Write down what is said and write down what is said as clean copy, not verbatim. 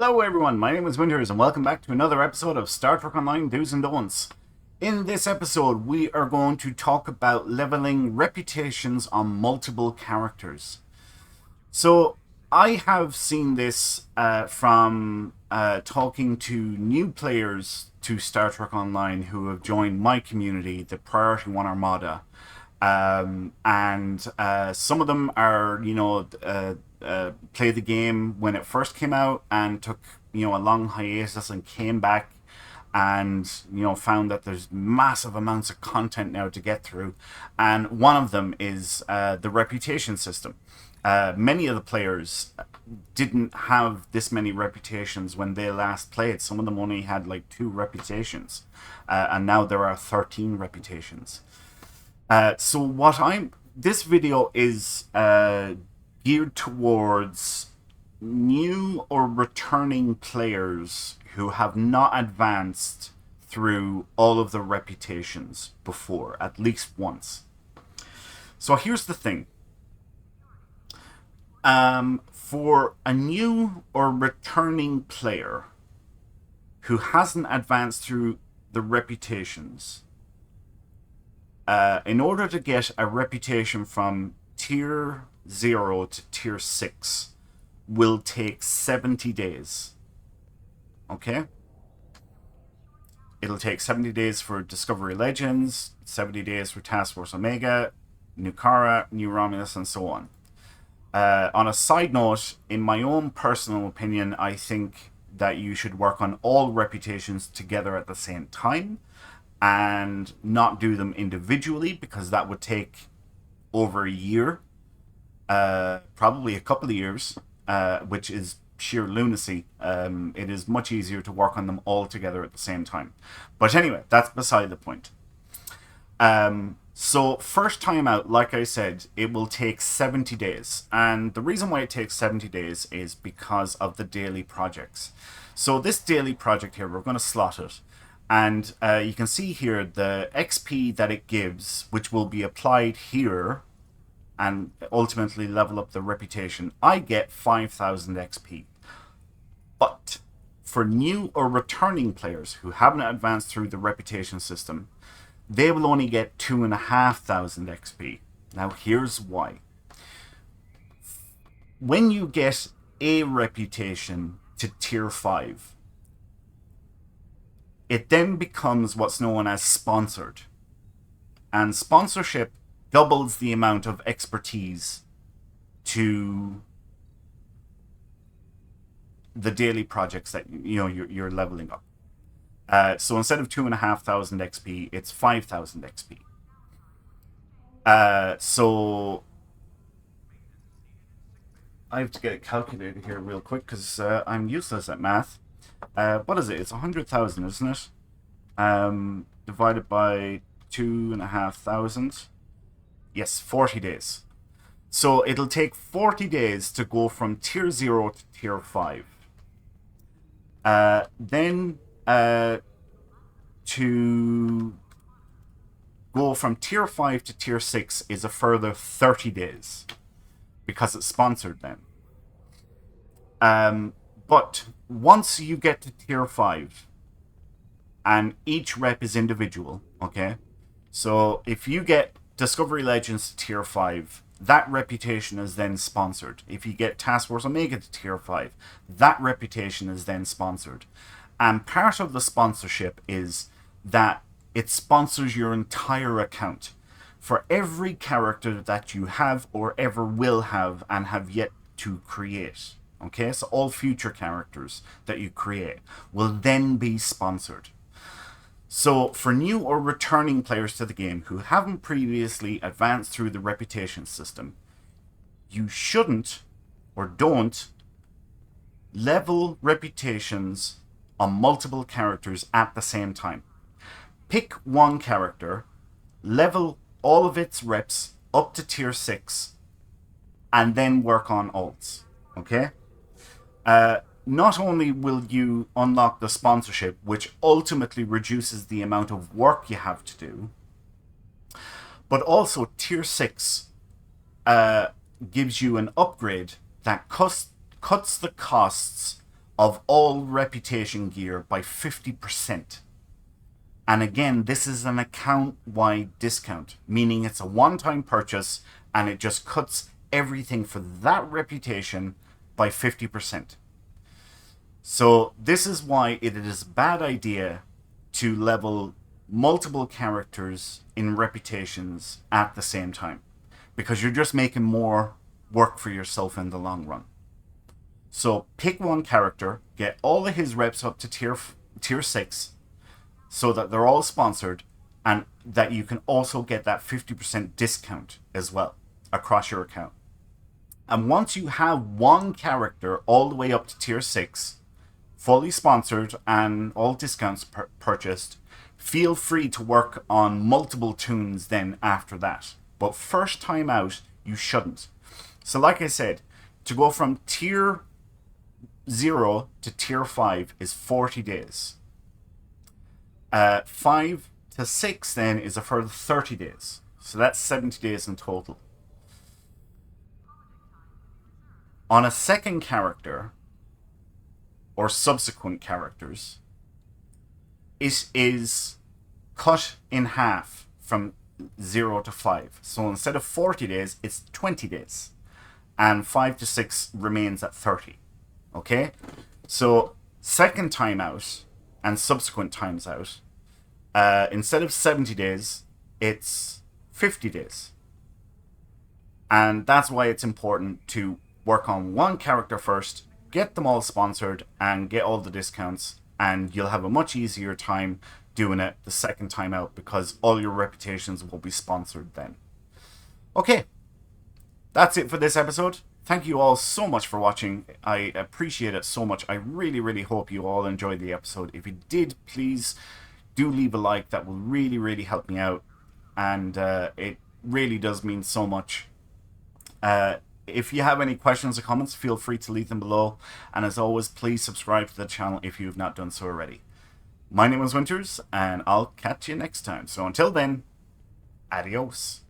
Hello everyone, my name is Winters and welcome back to another episode of Star Trek Online Do's and Don'ts. In this episode we are going to talk about leveling reputations on multiple characters. So I have seen this from talking to new players to Star Trek Online who have joined my community, the Priority 1 Armada. And some of them are, play the game when it first came out and took, a long hiatus and came back and, found that there's massive amounts of content now to get through. And one of them is the reputation system. Many of the players didn't have this many reputations when they last played. Some of them only had like 2 reputations, and now there are 13 reputations. This video is geared towards new or returning players who have not advanced through all of the reputations before, at least once. So here's the thing. For a new or returning player who hasn't advanced through the reputations, in order to get a reputation from tier 0 to tier 6 will take 70 days. Okay? It'll take 70 days for Discovery Legends, 70 days for Task Force Omega, New Kara, New Romulus, and so on. On a side note, in my own personal opinion, I think that you should work on all reputations together at the same time and not do them individually, because that would take over a year, probably a couple of years, which is sheer lunacy. It is much easier to work on them all together at the same time. But anyway, that's beside the point. So first time out, like I said, it will take 70 days. And the reason why it takes 70 days is because of the daily projects. So this daily project here, we're going to slot it. And you can see here the XP that it gives, which will be applied here and ultimately level up the reputation. I get 5,000 XP. But for new or returning players who haven't advanced through the reputation system, they will only get 2,500 XP. Now here's why. When you get a reputation to tier 5, it then becomes what's known as sponsored. And sponsorship doubles the amount of expertise to the daily projects that you're leveling up. So instead of 2,500 XP, it's 5,000 XP. So I have to get a calculator here real quick because I'm useless at math. What is it? It's 100,000, isn't it? Divided by 2,500. Yes, 40 days. So it'll take 40 days to go from tier 0 to tier 5. Then to go from tier 5 to tier 6 is a further 30 days because it's sponsored then. But once you get to tier 5, and each rep is individual, okay? So if you get Discovery Legends to tier 5, that reputation is then sponsored. If you get Task Force Omega to tier 5, that reputation is then sponsored. And part of the sponsorship is that it sponsors your entire account. For every character that you have or ever will have and have yet to create. Okay, so all future characters that you create will then be sponsored. So for new or returning players to the game who haven't previously advanced through the reputation system, you shouldn't or don't level reputations on multiple characters at the same time. Pick one character, level all of its reps up to tier 6, and then work on alts. Okay? Not only will you unlock the sponsorship, which ultimately reduces the amount of work you have to do, but also tier 6 gives you an upgrade that cuts the costs of all reputation gear by 50%. And again, this is an account-wide discount, meaning it's a one-time purchase and it just cuts everything for that reputation by 50%. So this is why it is a bad idea to level multiple characters in reputations at the same time, because you're just making more work for yourself in the long run. So pick one character, get all of his reps up to tier 6, so that they're all sponsored, and that you can also get that 50% discount as well across your account. And once you have one character all the way up to tier 6, fully sponsored and all discounts purchased, feel free to work on multiple toons then after that. But first time out, you shouldn't. So like I said, to go from tier 0 to tier 5 is 40 days. 5 to 6 then is a further 30 days. So that's 70 days in total. On a second character, or subsequent characters, it is cut in half from 0 to 5. So instead of 40 days, it's 20 days. And 5 to 6 remains at 30. Okay? So second time out and subsequent times out, instead of 70 days, it's 50 days. And that's why it's important to work on one character first, get them all sponsored, and get all the discounts, and you'll have a much easier time doing it the second time out, because all your reputations will be sponsored then. Okay, that's it for this episode. Thank you all so much for watching. I appreciate it so much. I really, really hope you all enjoyed the episode. If you did, please do leave a like. That will really, really help me out, and it really does mean so much. If you have any questions or comments, feel free to leave them below. And as always, please subscribe to the channel if you have not done so already. My name is Winters, and I'll catch you next time. So until then, adios.